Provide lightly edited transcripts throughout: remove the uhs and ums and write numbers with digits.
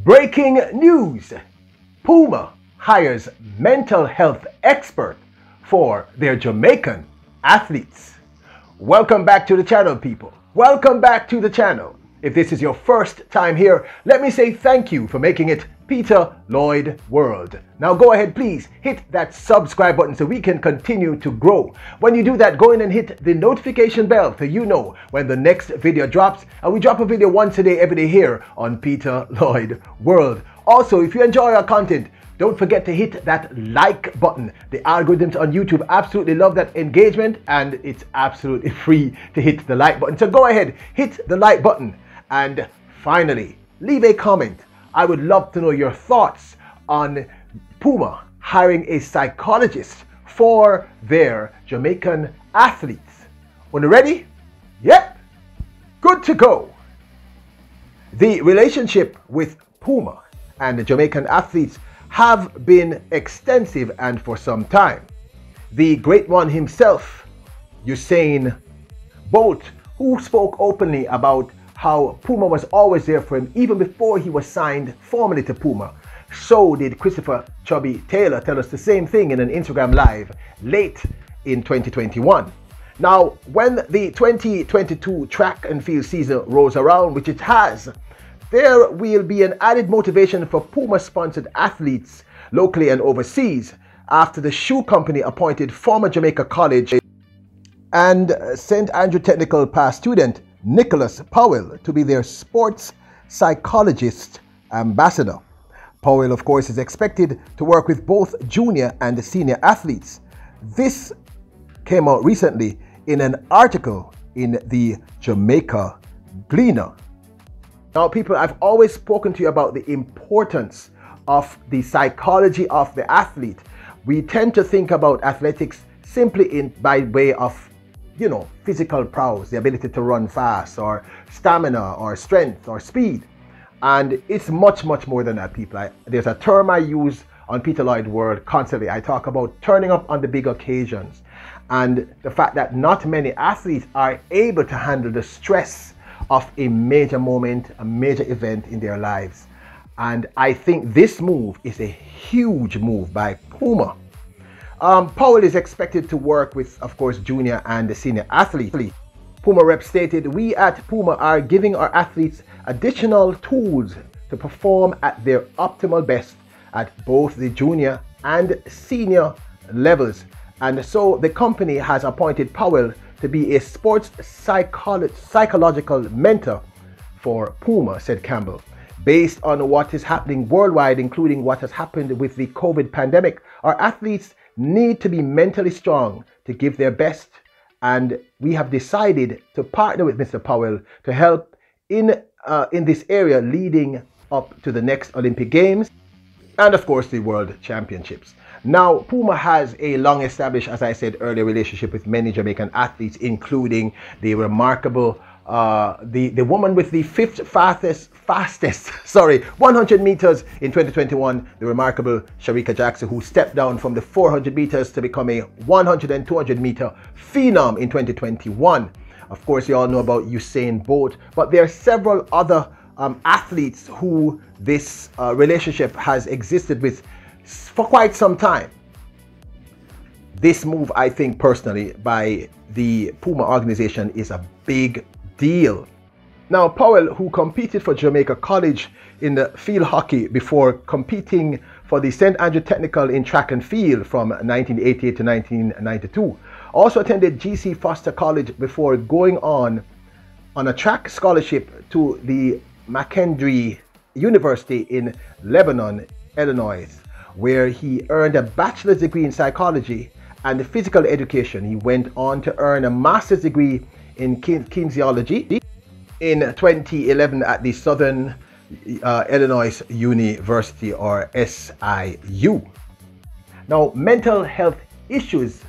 Breaking news! Puma hires mental health expert for their Jamaican athletes. Welcome back to the channel, people. Welcome back to the channel. If this is your first time here, let me say thank you for making it Peter Lloyd World. Now go ahead, please hit that subscribe button so we can continue to grow. When you do that, go in and hit the notification bell so you know when the next video drops. And we drop a video once a day, every day here on Peter Lloyd World. Also, if you enjoy our content, don't forget to hit that like button. The algorithms on YouTube absolutely love that engagement, and it's absolutely free to hit the like button. So go ahead, hit the like button. And finally, leave a comment. I would love to know your thoughts on Puma hiring a psychologist for their Jamaican athletes. When you're ready? Yep, good to go. The relationship with Puma and the Jamaican athletes have been extensive and for some time. The great one himself, Usain Bolt, who spoke openly about how Puma was always there for him even before he was signed formally to Puma. So did Christopher Chubby Taylor tell us the same thing in an Instagram live late in 2021. Now, when the 2022 track and field season rolls around, which it has, there will be an added motivation for Puma-sponsored athletes locally and overseas after the shoe company appointed former Jamaica College and St. Andrew Technical past student Nicholas Powell to be their sports psychologist ambassador. Powell, of course, is expected to work with both junior and senior athletes. This came out recently in an article in the Jamaica Gleaner. Now, people, I've always spoken to you about the importance of the psychology of the athlete. We tend to think about athletics simply by way of physical prowess, the ability to run fast, or stamina, or strength, or speed. And it's much, much more than that, people. There's a term I use on Peter Lloyd World constantly. I talk about turning up on the big occasions and the fact that not many athletes are able to handle the stress of a major moment, a major event in their lives. And I think this move is a huge move by Puma. Powell is expected to work with, of course, junior and senior athletes. Puma rep stated, "We at Puma are giving our athletes additional tools to perform at their optimal best at both the junior and senior levels." And so the company has appointed Powell to be a sports psychological mentor for Puma, said Campbell. Based on what is happening worldwide, including what has happened with the COVID pandemic, our athletes need to be mentally strong to give their best, and we have decided to partner with Mr. Powell to help in this area leading up to the next Olympic Games and, of course, the World Championships. Now, Puma has a long-established, as I said earlier, relationship with many Jamaican athletes, including the remarkable the woman with the fastest 100 meters in 2021, the remarkable Sharika Jackson, who stepped down from the 400 meters to become a 100 and 200 meter phenom in 2021. Of course, you all know about Usain Bolt, but there are several other athletes who this relationship has existed with for quite some time. This move, I think personally, by the Puma organization is a big deal. Now, Powell, who competed for Jamaica College in the field hockey before competing for the St. Andrew Technical in track and field from 1988 to 1992, also attended G.C. Foster College before going on a track scholarship to the McKendree University in Lebanon, Illinois, where he earned a bachelor's degree in psychology and physical education. He went on to earn a master's degree in kinesiology in 2011 at the Southern Illinois University, or SIU. Now, mental health issues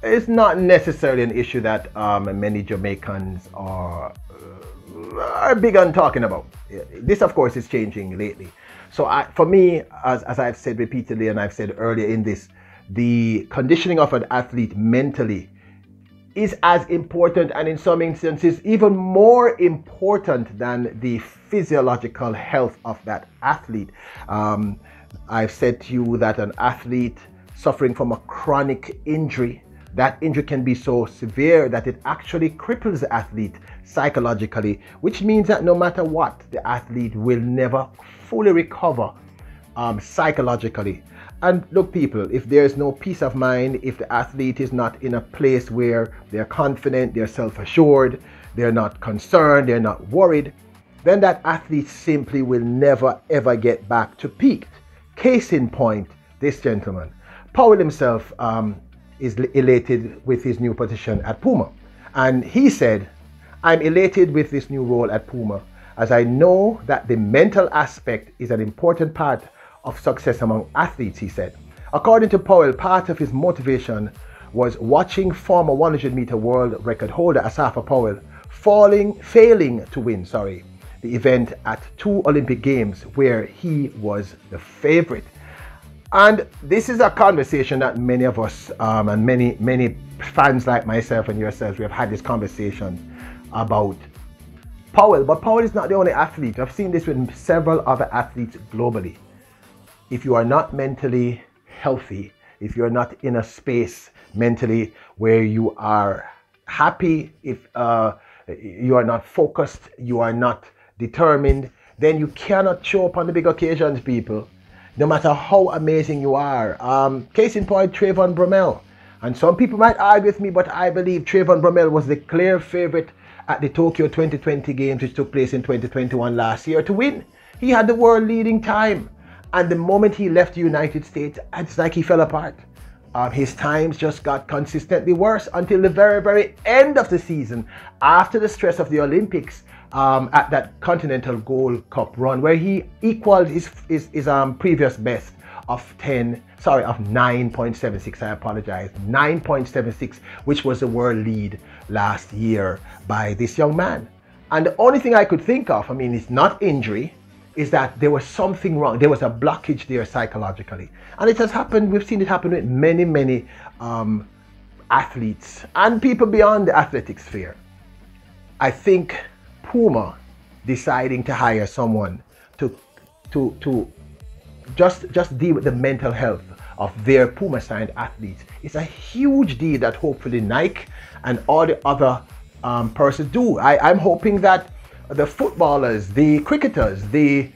is not necessarily an issue that many Jamaicans are big on talking about. This, of course, is changing lately. So for me, as I've said repeatedly and I've said earlier in this, the conditioning of an athlete mentally is as important, and in some instances even more important than the physiological health of that athlete. I've said to you that an athlete suffering from a chronic injury, that injury can be so severe that it actually cripples the athlete psychologically, which means that no matter what, the athlete will never fully recover psychologically. And look, people, if there's no peace of mind, if the athlete is not in a place where they're confident, they're self-assured, they're not concerned, they're not worried, then that athlete simply will never ever get back to peak. Case in point, this gentleman. Powell himself is elated with his new position at Puma. And he said, "I'm elated with this new role at Puma, as I know that the mental aspect is an important part of success among athletes," he said. According to Powell, part of his motivation was watching former 100-meter world record holder Asafa Powell failing to win the event at 2 Olympic Games where he was the favorite. And this is a conversation that many of us and many fans like myself and yourselves, we have had this conversation about Powell. But Powell is not the only athlete. I've seen this with several other athletes globally. If you are not mentally healthy, if you're not in a space mentally where you are happy, if you are not focused, you are not determined, then you cannot show up on the big occasions, people, no matter how amazing you are. Case in point, Trayvon Bromell. And some people might argue with me, but I believe Trayvon Bromell was the clear favorite at the Tokyo 2020 Games, which took place in 2021 last year, to win. He had the world leading time. And the moment he left the United States, it's like he fell apart. His times just got consistently worse until the very, very end of the season, after the stress of the Olympics, at that Continental Gold Cup run, where he equaled his previous best of 9.76. I apologize, 9.76, which was the world lead last year by this young man. And the only thing I could think of, it's not injury, is that there was something wrong. There was a blockage there psychologically. And it has happened, we've seen it happen with many athletes and people beyond the athletic sphere. I think Puma deciding to hire someone to just deal with the mental health of their Puma signed athletes is a huge deal that hopefully Nike and all the other persons do. I'm hoping that the footballers, the cricketers, the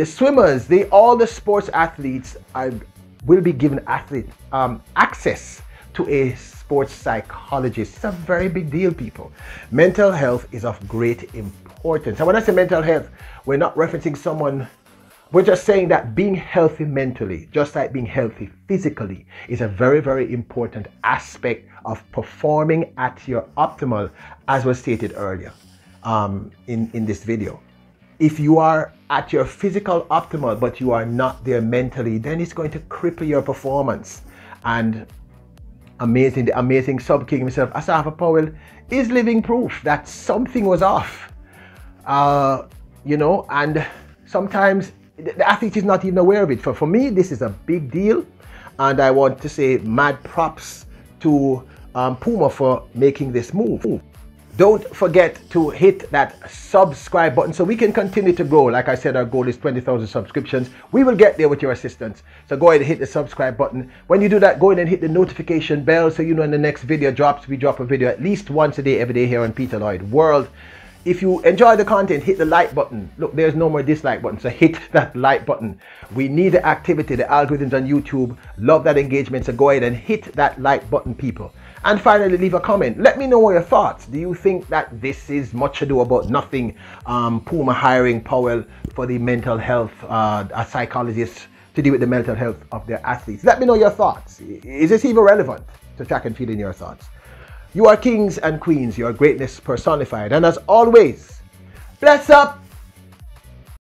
swimmers, all the sports athletes will be given access to a sports psychologist. It's a very big deal, people. Mental health is of great importance. And when I say mental health, we're not referencing someone, we're just saying that being healthy mentally, just like being healthy physically, is a very, very important aspect of performing at your optimal, as was stated earlier in this video. If you are at your physical optimal, but you are not there mentally, then it's going to cripple your performance. And the amazing sub-king himself, Asafa Powell, is living proof that something was off. And sometimes the athlete is not even aware of it. For me, this is a big deal. And I want to say mad props to Puma for making this move. Don't forget to hit that subscribe button so we can continue to grow. Like I said, our goal is 20,000 subscriptions. We will get there with your assistance. So go ahead and hit the subscribe button. When you do that, go ahead and hit the notification bell so you know when the next video drops. We drop a video at least once a day, every day here on Peter Lloyd World. If you enjoy the content, hit the like button. Look, there's no more dislike button, so hit that like button. We need the activity. The algorithms on YouTube love that engagement, so go ahead and hit that like button, people. And finally, leave a comment. Let me know your thoughts. Do you think that this is much ado about nothing? Puma hiring Powell for the mental health, a psychologist to deal with the mental health of their athletes. Let me know your thoughts. Is this even relevant to track and field in your thoughts? You are kings and queens, your greatness personified. And as always, bless up